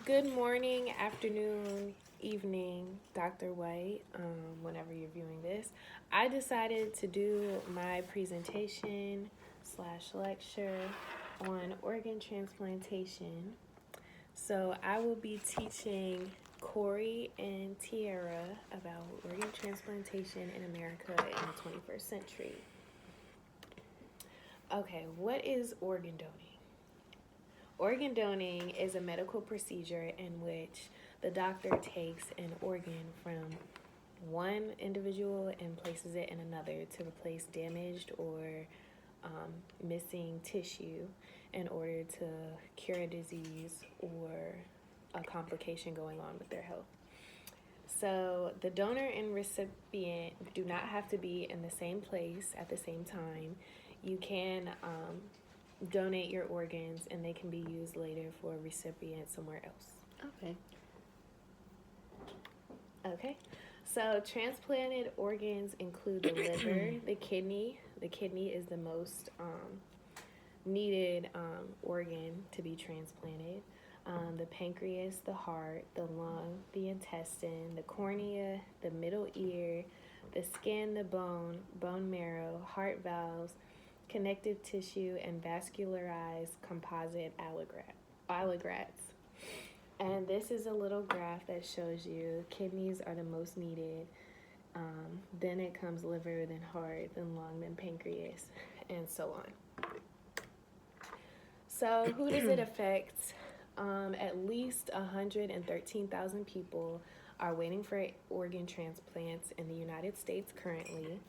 Good morning, afternoon, evening, Dr. White, whenever you're viewing this. I decided to do my presentation slash lecture on organ transplantation. So I will be teaching Corey and Tiara about organ transplantation in America in the 21st century. Okay, what is organ donating? Organ donating is a medical procedure in which the doctor takes an organ from one individual and places it in another to replace damaged or missing tissue in order to cure a disease or a complication going on with their health. So the donor and recipient do not have to be in the same place at the same time. You can donate your organs and they can be used later for a recipient somewhere else. Okay. So transplanted organs include the liver, the kidney. The kidney is the most needed organ to be transplanted. The pancreas, the heart, the lung, the intestine, the cornea, the middle ear, the skin, the bone, bone marrow, heart valves, connective tissue, and vascularized composite allografts. And this is a little graph that shows you kidneys are the most needed. Then it comes liver, then heart, then lung, then pancreas, and so on. So who does it affect? At least 113,000 people are waiting for organ transplants in the United States currently.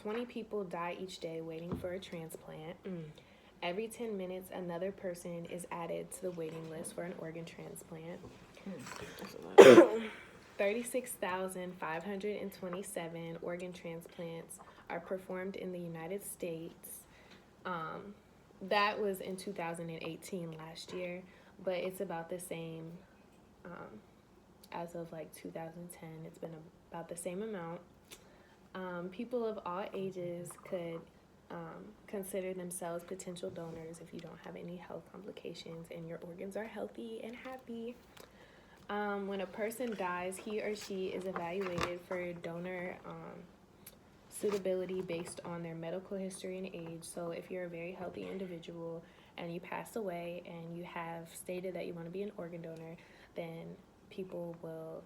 20 people die each day waiting for a transplant. Every 10 minutes, another person is added to the waiting list for an organ transplant. 36,527 organ transplants are performed in the United States. That was in 2018 last year, but it's about the same as of like 2010. It's been about the same amount. People of all ages could consider themselves potential donors if you don't have any health complications and your organs are healthy and happy. When a person dies, he or she is evaluated for donor suitability based on their medical history and age. So if you're a very healthy individual and you pass away and you have stated that you want to be an organ donor, then people will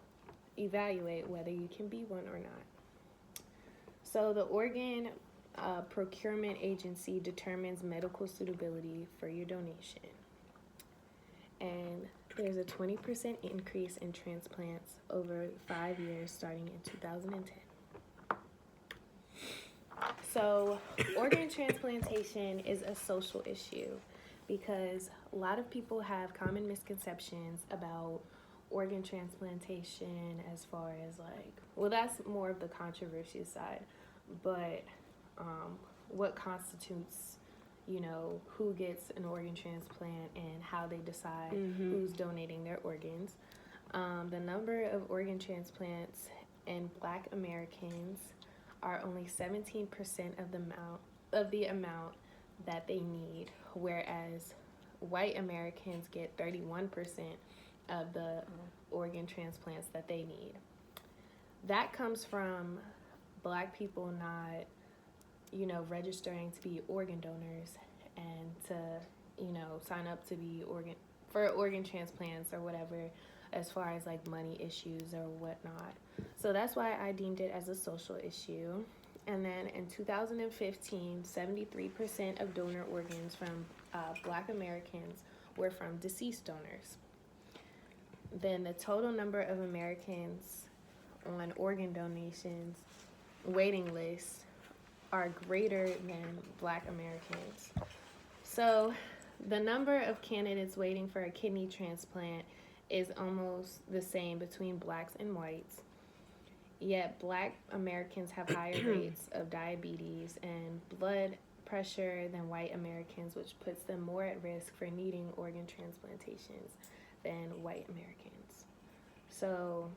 evaluate whether you can be one or not. So the organ procurement agency determines medical suitability for your donation. And there's a 20% increase in transplants over 5 years starting in 2010. So organ transplantation is a social issue because a lot of people have common misconceptions about organ transplantation as far as that's more of the controversy side, but what constitutes, who gets an organ transplant and how they decide who's donating their organs. The number of organ transplants in Black Americans are only 17% of the amount that they need, whereas white Americans get 31% of the organ transplants that they need. That comes from Black people not, registering to be organ donors and to, sign up to be for organ transplants or whatever, as far as money issues or whatnot. So that's why I deemed it as a social issue. And then in 2015, 73% of donor organs from Black Americans were from deceased donors. Then the total number of Americans on organ donations waiting lists are greater than Black Americans. So the number of candidates waiting for a kidney transplant is almost the same between Blacks and whites. Yet Black Americans have higher rates of diabetes and blood pressure than white Americans, which puts them more at risk for needing organ transplantations than white Americans. So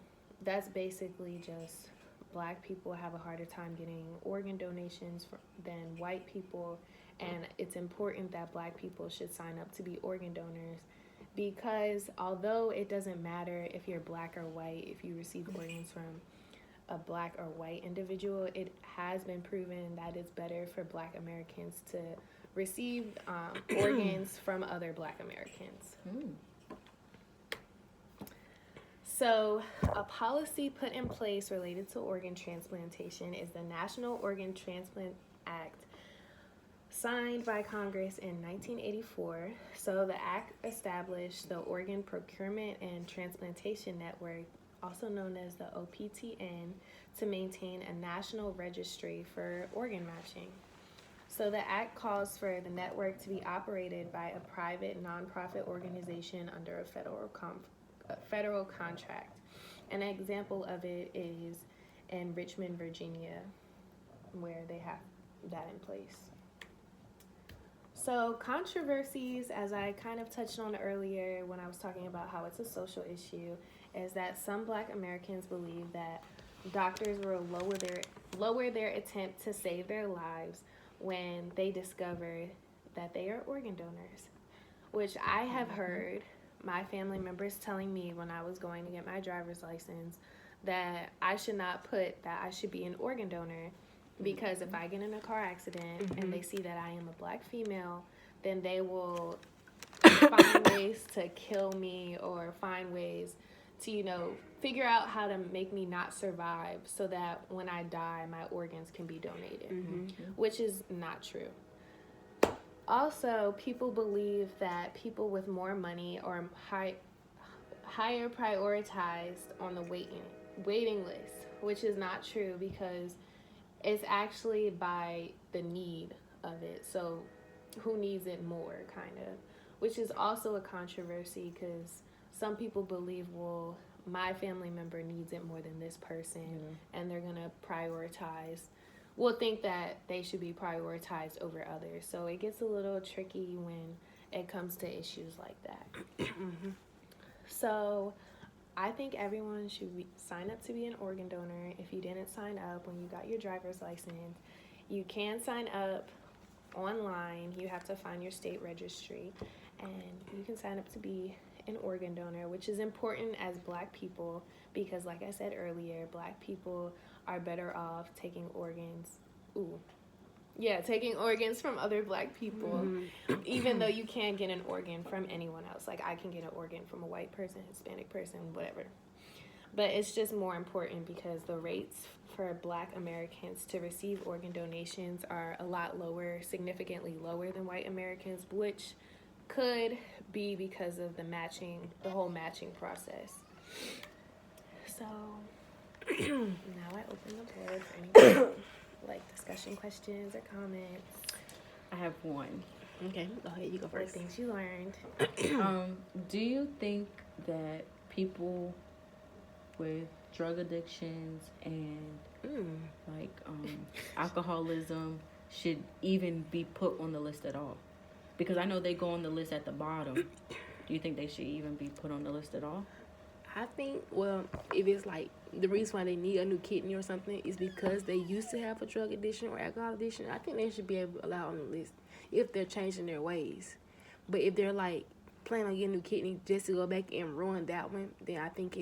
that's basically just Black people have a harder time getting organ donations than white people, and it's important that Black people should sign up to be organ donors because although it doesn't matter if you're black or white, if you receive organs from a black or white individual, it has been proven that it's better for black Americans to receive organs from other black Americans. So, a policy put in place related to organ transplantation is the National Organ Transplant Act, signed by Congress in 1984. So, the act established the Organ Procurement and Transplantation Network, also known as the OPTN, to maintain a national registry for organ matching. So, the act calls for the network to be operated by a private nonprofit organization under a federal contract. An example of it is in Richmond, Virginia, where they have that in place. So controversies, as I kind of touched on earlier when I was talking about how it's a social issue, is that some black Americans believe that doctors will lower their attempt to save their lives when they discover that they are organ donors, which I have heard my family members telling me when I was going to get my driver's license that I should not put that I should be an organ donor, because if I get in a car accident and they see that I am a black female, then they will find ways to kill me or find ways to, figure out how to make me not survive so that when I die, my organs can be donated, which is not true. Also, people believe that people with more money are higher prioritized on the waiting list, which is not true, because it's actually by the need of it. So who needs it more, kind of, which is also a controversy, because some people believe, well, my family member needs it more than this person, and they're going to think that they should be prioritized over others. So it gets a little tricky when it comes to issues like that. So I think everyone should sign up to be an organ donor. If you didn't sign up when you got your driver's license, you can sign up online. You have to find your state registry, and you can sign up to be an organ donor, which is important as black people, because like I said earlier, black people are better off taking organs from other black people, even though you can't get an organ from anyone else. Like, I can get an organ from a white person, Hispanic person, whatever. But it's just more important because the rates for black Americans to receive organ donations are a lot lower, significantly lower than white Americans, which could be because of the whole matching process. So now I open the board for any discussion questions or comments. I have one. Okay, go ahead. You go first. What things you learned? Do you think that people with drug addictions and alcoholism should even be put on the list at all? Because I know they go on the list at the bottom. Do you think they should even be put on the list at all? I think, if it's the reason why they need a new kidney or something is because they used to have a drug addiction or alcohol addiction, I think they should be able to allow on the list if they're changing their ways. But if they're planning on getting a new kidney just to go back and ruin that one, then I think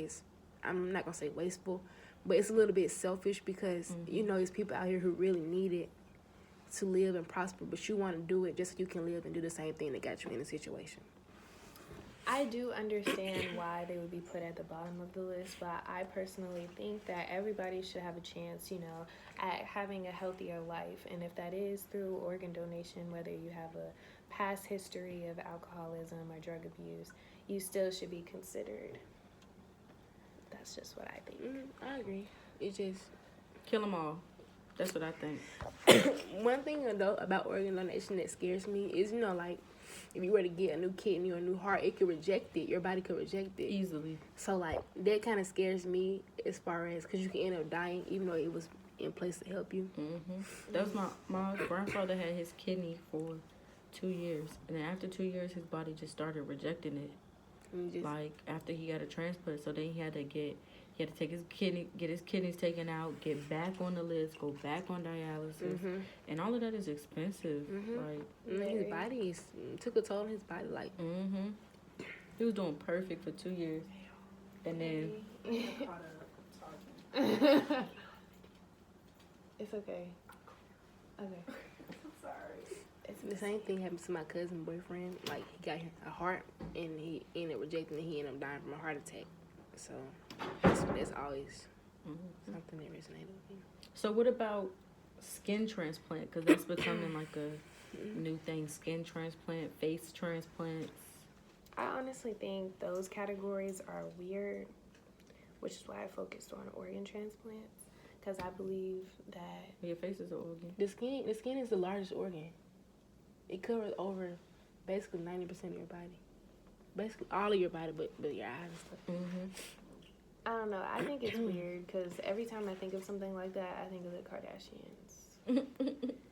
I'm not going to say wasteful, but it's a little bit selfish, because, there's people out here who really need it to live and prosper, but you want to do it just so you can live and do the same thing that got you in the situation. I do understand why they would be put at the bottom of the list, but I personally think that everybody should have a chance, at having a healthier life. And if that is through organ donation, whether you have a past history of alcoholism or drug abuse, you still should be considered. That's just what I think. I agree. It's just kill them all. That's what I think. One thing, though, about organ donation that scares me is, if you were to get a new kidney or a new heart, it could reject it. Your body could reject it easily. So, that kind of scares me, as far as, because you can end up dying, even though it was in place to help you. That was my grandfather had his kidney for 2 years, and then after 2 years, his body just started rejecting it. After he got a transplant, so then he had to take his kidneys taken out, get back on the list, go back on dialysis, and all of that is expensive. His body took a toll on his body. He was doing perfect for 2 years, and then It's okay. Okay. The same thing happened to my cousin boyfriend. Like, he got a heart, and he ended up rejecting it. He ended up dying from a heart attack. So that's always something that resonated with me. So what about skin transplant? Because that's becoming like a new thing. Skin transplant, face transplants. I honestly think those categories are weird, which is why I focused on organ transplants, because I believe that Your face is an organ. The skin is the largest organ. It covers over basically 90% of your body. Basically all of your body, but your eyes and stuff. Mm-hmm. I don't know. I think it's weird because every time I think of something like that, I think of the Kardashians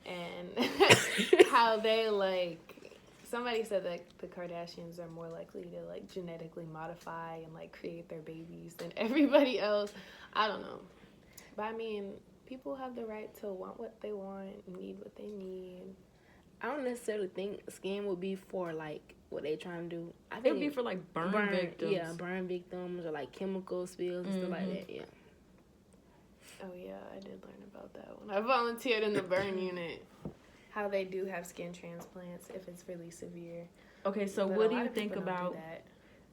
and how they like. Somebody said that the Kardashians are more likely to like genetically modify and like create their babies than everybody else. I don't know, but I mean, people have the right to want what they want, need what they need. I don't necessarily think skin would be for like what they trying to do. I It think would be for like burn victims. Yeah, burn victims or like chemical spills and stuff like that. Yeah. Oh yeah, I did learn about that one. I volunteered in the burn unit. How they do have skin transplants if it's really severe. Okay, so But what a do lot you of think people don't do about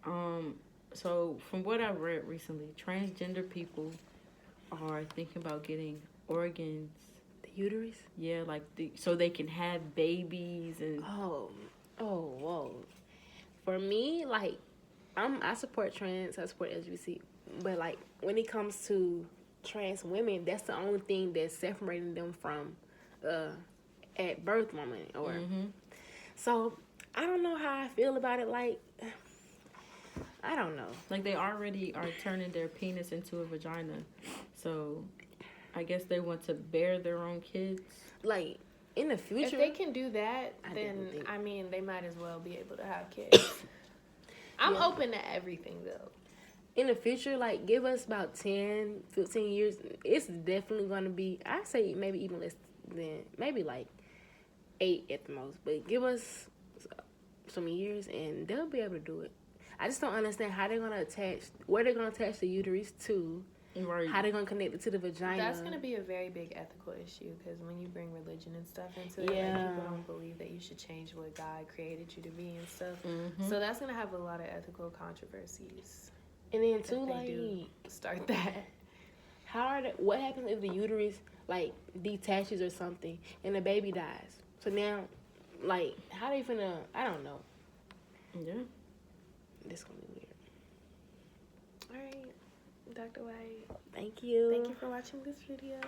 that. So from what I read recently, transgender people are thinking about getting organs. The uterus? Yeah, like so they can have babies and Whoa. For me, like, I support trans, I support LGBT, but like when it comes to trans women, that's the only thing that's separating them from at birth moment or so I don't know how I feel about it. Like, I don't know. like they already are turning their penis into a vagina, so I guess they want to bear their own kids. Like, in the future, If they can do that, I then definitely think- I mean they might as well be able to have kids. I'm open to everything though. in the future, like, give us about 10, 15 years, it's definitely going to be, I say maybe even less than, maybe like 8 at the most, but give us some years and they'll be able to do it. I just don't understand how they're going to where they're going to attach the uterus to, Right. how they're going to connect it to the vagina. That's going to be a very big ethical issue because when you bring religion and stuff into it, Yeah. like, people don't believe that you should change what God created you to be and stuff. So that's going to have a lot of ethical controversies. And then If too, they like, do start that. what happens if the uterus, like, detaches or something and the baby dies? So now, like, how they finna, I don't know. Yeah. This gonna be weird. All right, Dr. White. Thank you. Thank you for watching this video.